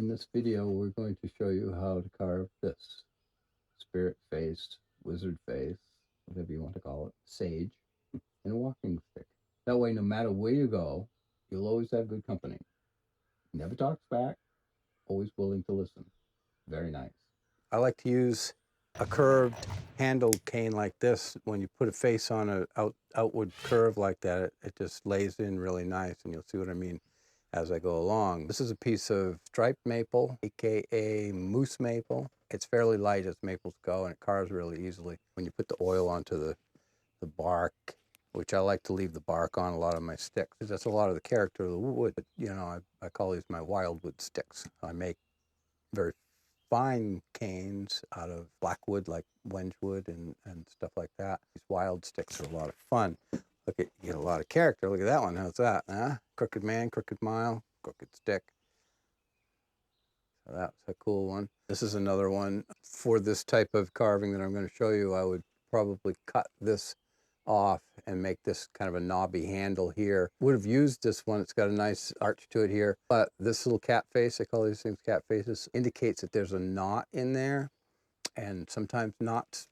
In this video, we're going to show you how to carve this spirit face, wizard face, whatever you want to call it, sage, and a walking stick. That way, no matter where you go, you'll always have good company. Never talks back, always willing to listen. Very nice. I like to use a curved handled cane like this. When you put a face on an outward curve like that, it just lays in really nice, and you'll see what I mean as I go along. This is a piece of striped maple, aka moose maple. It's fairly light as maples go, and it carves really easily. When you put the oil onto the bark, which I like to leave the bark on a lot of my sticks, because that's a lot of the character of the wood. You know, I call these my wildwood sticks. I make very fine canes out of blackwood like wenchwood and stuff like that. These wild sticks are a lot of fun. Look at, you get a lot of character. Look at that one. How's that? Huh? Crooked man, crooked mile, crooked stick. So that's a cool one. This is another one. For this type of carving that I'm going to show you, I would probably cut this off and make this kind of a knobby handle here. Would have used this one. It's got a nice arch to it here. But this little cat face, I call these things cat faces, indicates that there's a knot in there. And sometimes knots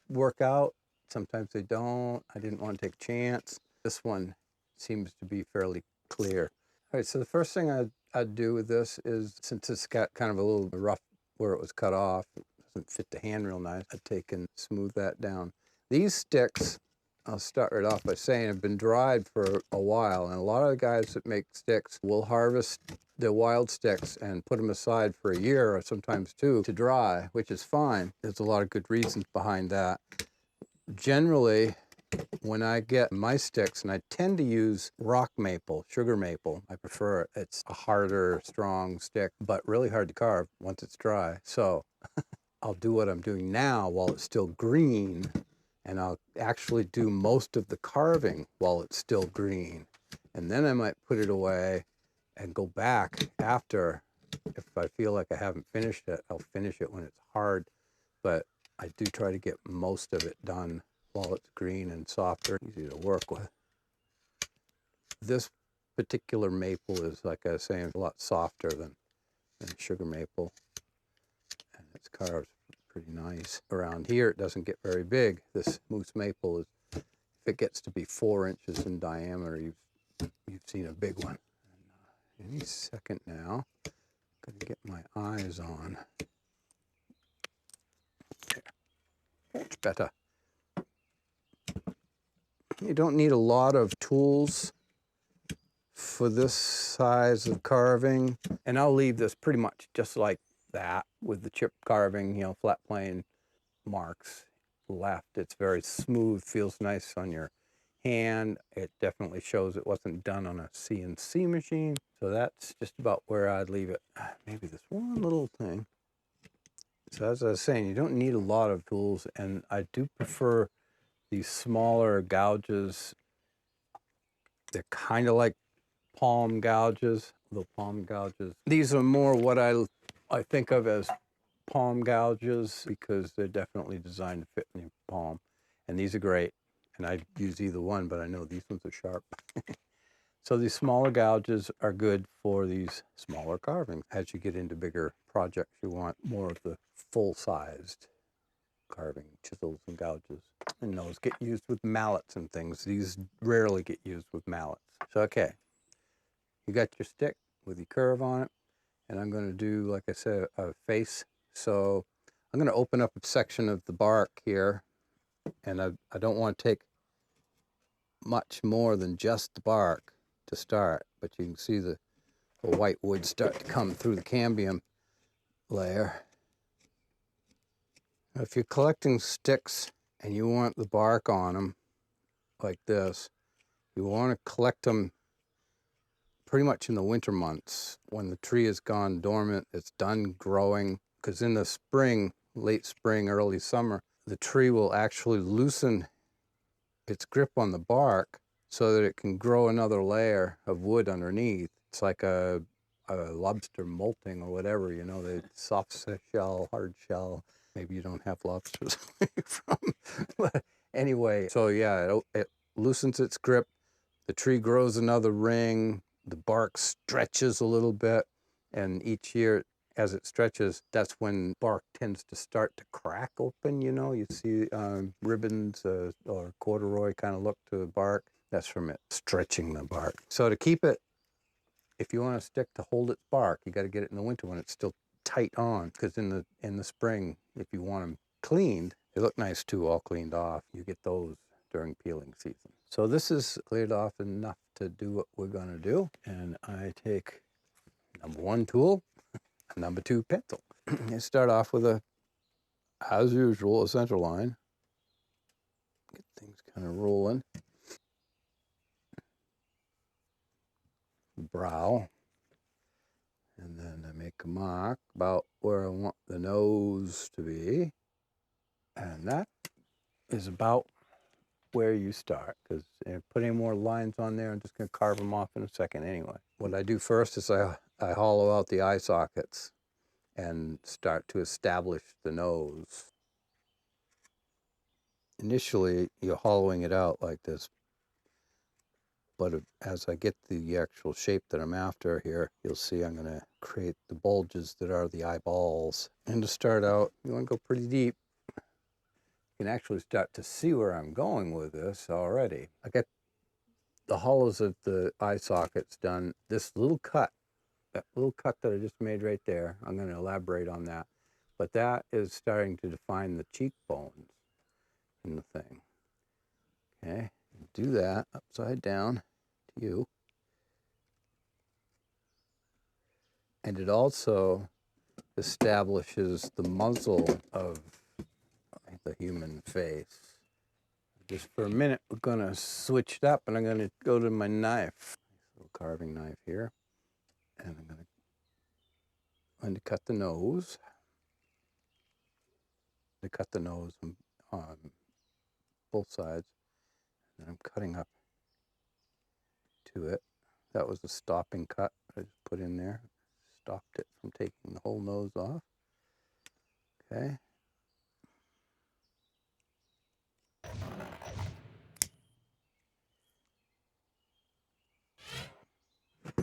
work out. Sometimes they don't. I didn't want to take a chance. This one seems to be fairly clear. All right, so the first thing I'd do with this is, since it's got kind of a little rough where it was cut off, it doesn't fit the hand real nice, I'd take and smooth that down. These sticks, I'll start right off by saying, have been dried for a while, and a lot of the guys that make sticks will harvest the wild sticks and put them aside for a year or sometimes two to dry, which is fine. There's a lot of good reasons behind that. Generally, when I get my sticks, and I tend to use rock maple, sugar maple, I prefer it. It's a harder, strong stick, but really hard to carve once it's dry. So I'll do what I'm doing now while it's still green, and I'll actually do most of the carving while it's still green. And then I might put it away and go back after. If I feel like I haven't finished it, I'll finish it when it's hard. But I do try to get most of it done while it's green and softer, easy to work with. This particular maple is, like I was saying, a lot softer than sugar maple, and it's carved pretty nice. Around here, it doesn't get very big. This moose maple is, if it gets to be 4 inches in diameter, you've seen a big one. And, any second now, I'm gonna get my eyes on. There. Much better. You don't need a lot of tools for this size of carving. And I'll leave this pretty much just like that with the chip carving, you know, flat plane marks left. It's very smooth, feels nice on your hand. It definitely shows it wasn't done on a CNC machine. So that's just about where I'd leave it. Maybe this one little thing. So as I was saying, you don't need a lot of tools, and I do prefer these smaller gouges. They're kind of like palm gouges, little palm gouges. These are more what I think of as palm gouges, because they're definitely designed to fit in your palm. And these are great. And I use either one, but I know these ones are sharp. So these smaller gouges are good for these smaller carvings. As you get into bigger projects, you want more of the full-sized carving chisels and gouges. And those get used with mallets and things. These rarely get used with mallets. So, okay, you got your stick with your curve on it, and I'm going to do, like I said, a face. So I'm going to open up a section of the bark here, and I don't want to take much more than just the bark to start, but you can see the white wood start to come through the cambium layer. If you're collecting sticks and you want the bark on them like this, you want to collect them pretty much in the winter months when the tree has gone dormant, it's done growing, because in the spring, late spring, early summer, the tree will actually loosen its grip on the bark so that it can grow another layer of wood underneath. It's like a lobster molting or whatever, you know, the soft shell, hard shell. Maybe you don't have lobsters where you're from. But anyway, so yeah, it loosens its grip. The tree grows another ring. The bark stretches a little bit. And each year as it stretches, that's when bark tends to start to crack open. You know, you see ribbons or corduroy kind of look to the bark. That's from it stretching the bark. So to keep it, if you want a stick to hold its bark, you got to get it in the winter when it's still tight on, because in the spring, if you want them cleaned, they look nice too, all cleaned off. You get those during peeling season. So this is cleared off enough to do what we're going to do. And I take number 1 tool, number 2 pencil. You start off with as usual, a center line. Get things kind of rolling. Brow. And then I make a mark about where I want the nose to be. And that is about where you start, because put any more lines on there, I'm just going to carve them off in a second anyway. What I do first is I hollow out the eye sockets and start to establish the nose. Initially, you're hollowing it out like this, but as I get the actual shape that I'm after here, you'll see I'm going to create the bulges that are the eyeballs. And to start out, you want to go pretty deep. You can actually start to see where I'm going with this already. I got the hollows of the eye sockets done. This little cut, that little cut that I just made right there, I'm going to elaborate on that. But that is starting to define the cheekbones in the thing. Okay, do that upside down to you. And it also establishes the muzzle of the human face. Just for a minute, we're going to switch it up, and I'm going to go to my knife. Little carving knife here. And I'm going to cut the nose. To cut the nose on both sides. And I'm cutting up to it. That was a stopping cut I just put in there. Stopped it from taking the whole nose off. Okay.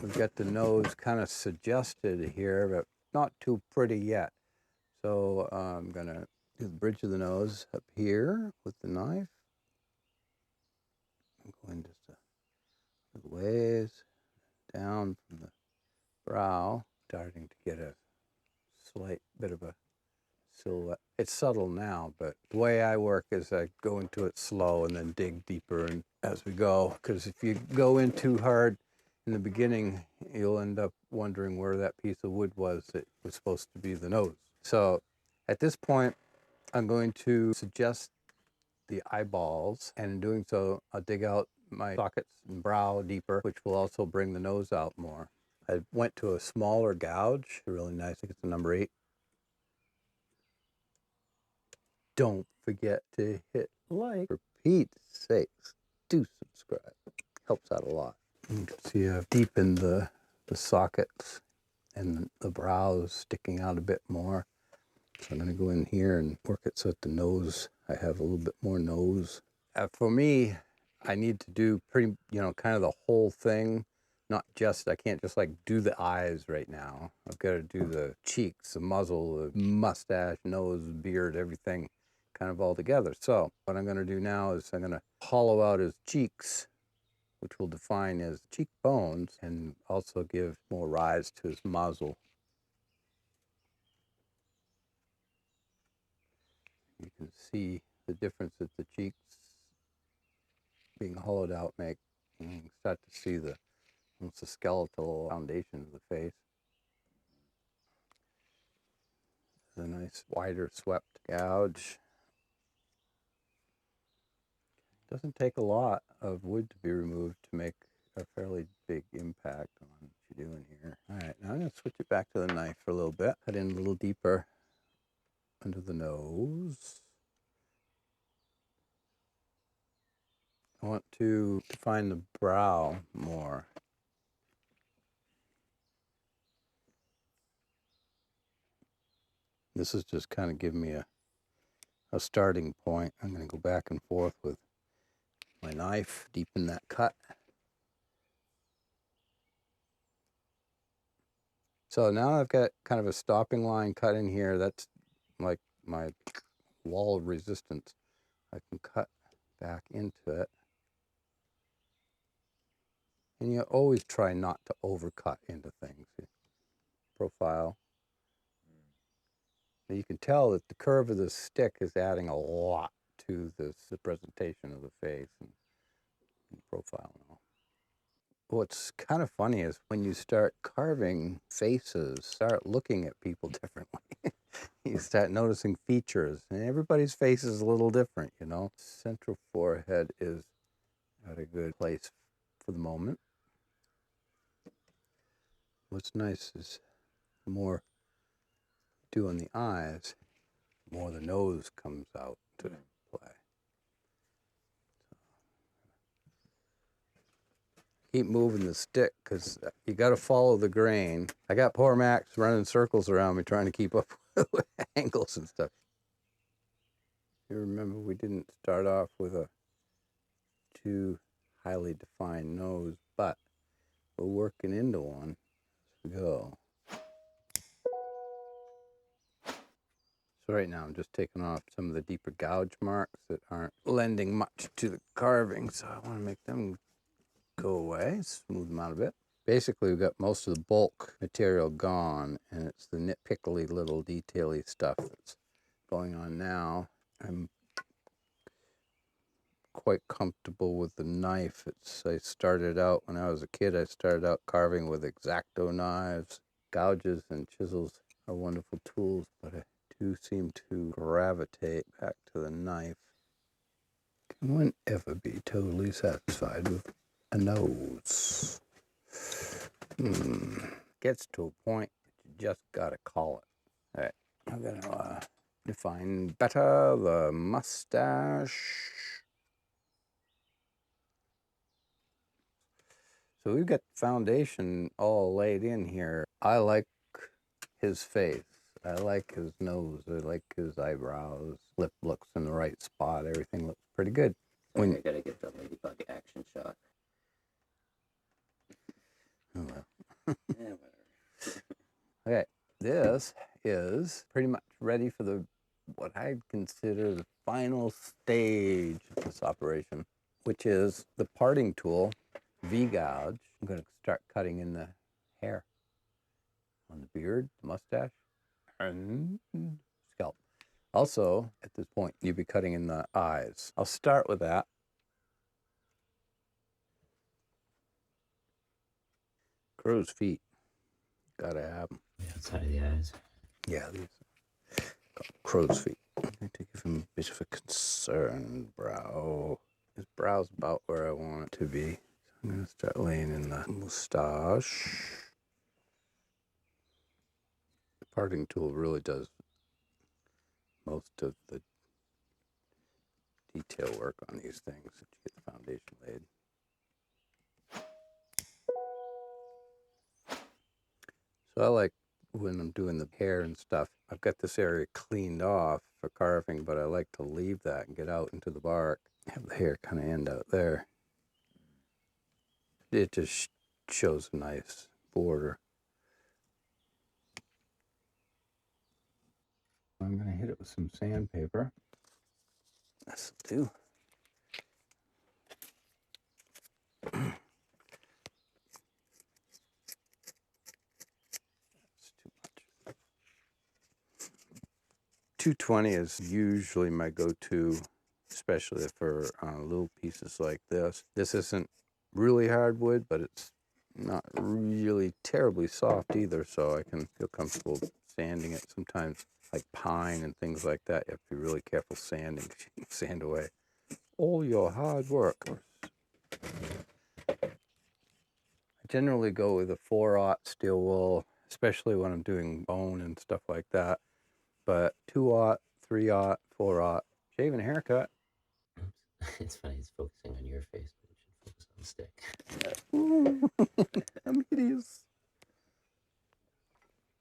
We've got the nose kind of suggested here, but not too pretty yet. So I'm going to do the bridge of the nose up here with the knife. I'm going just a ways down from the brow, starting to get a slight bit of a silhouette. It's subtle now, but the way I work is I go into it slow and then dig deeper and as we go. Because if you go in too hard in the beginning, you'll end up wondering where that piece of wood was that was supposed to be the nose. So at this point, I'm going to suggest the eyeballs, and in doing so, I'll dig out my sockets and brow deeper, which will also bring the nose out more. I went to a smaller gouge, really nice. I think it's a number 8. Don't forget to hit like. For Pete's sakes, do subscribe. Helps out a lot. You can see I've deepened the sockets and the brows sticking out a bit more. So I'm going to go in here and work it so that the nose, I have a little bit more nose. For me, I need to do pretty, kind of the whole thing. Not just, I can't just like do the eyes right now. I've got to do the cheeks, the muzzle, the mustache, nose, beard, everything kind of all together. So what I'm going to do now is I'm going to hollow out his cheeks, which will define his cheekbones and also give more rise to his muzzle. You can see the difference that the cheeks being hollowed out make. You can start to see the skeletal foundation of the face. A nice wider swept gouge. Doesn't take a lot of wood to be removed to make a fairly big impact on what you're doing here. All right, now I'm going to switch it back to the knife for a little bit. Cut in a little deeper under the nose. I want to define the brow more. This is just kind of giving me a starting point. I'm going to go back and forth with my knife, deepen that cut. So now I've got kind of a stopping line cut in here. That's like my wall of resistance. I can cut back into it. And you always try not to overcut into things. Profile. And you can tell that the curve of the stick is adding a lot to this, the presentation of the face and profile and all. What's kind of funny is when you start carving faces, start looking at people differently. You start noticing features, and everybody's face is a little different, you know. Central forehead is at a good place for the moment. What's nice is the more you do on the eyes, the more the nose comes out to play. Keep moving the stick because you got to follow the grain. I got poor Max running circles around me trying to keep up with angles and stuff. You remember we didn't start off with a too highly defined nose, but we're working into one as we go. So right now I'm just taking off some of the deeper gouge marks that aren't lending much to the carving, so I want to make them go away, smooth them out a bit. Basically, we've got most of the bulk material gone, and it's the nitpickly little detaily stuff that's going on now. I'm quite comfortable with the knife. I started out, when I was a kid, I started out carving with X-Acto knives. Gouges and chisels are wonderful tools, but I do seem to gravitate back to the knife. Can one ever be totally satisfied with a nose? Gets to a point that you just gotta call it. All right, I'm gonna define better the mustache. So we've got the foundation all laid in here. I like his face. I like his nose. I like his eyebrows. Lip looks in the right spot. Everything looks pretty good. I gotta get the ladybug action shot. Oh well. Yeah, whatever. Okay, this is pretty much ready for the what I'd consider the final stage of this operation, which is the parting tool, V-gouge. I'm going to start cutting in the hair, on the beard, the mustache, and scalp. Also, at this point, you'll be cutting in the eyes. I'll start with that. Crow's feet. Gotta have them. Outside of the eyes. Yeah, these crow's feet. I to give him a bit of a concerned brow. His brow's about where I want it to be. So I'm going to start laying in the mustache. The parting tool really does most of the detail work on these things to get the foundation laid. So I like when I'm doing the hair and stuff, I've got this area cleaned off for carving, but I like to leave that and get out into the bark. Have the hair kind of end out there. It just shows a nice border. I'm going to hit it with some sandpaper. This'll do. That's too much. 220 is usually my go-to, especially for little pieces like this. This isn't really hardwood, but it's not really terribly soft either, so I can feel comfortable sanding it. Sometimes like pine and things like that, you have to be really careful sanding because you can sand away all your hard work. I generally go with a 4/0 steel wool, especially when I'm doing bone and stuff like that. But 2/0, 3/0, 4/0, shave and haircut. It's funny, it's focusing on your face, but it should focus on the stick. Ooh, I'm hideous.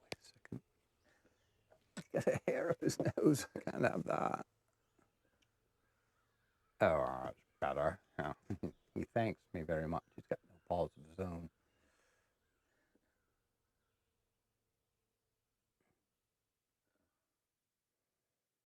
Wait a second. He's got a hair up his nose. I can't have that. Oh, it's better. Yeah. He thanks me very much. He's got no balls of his own.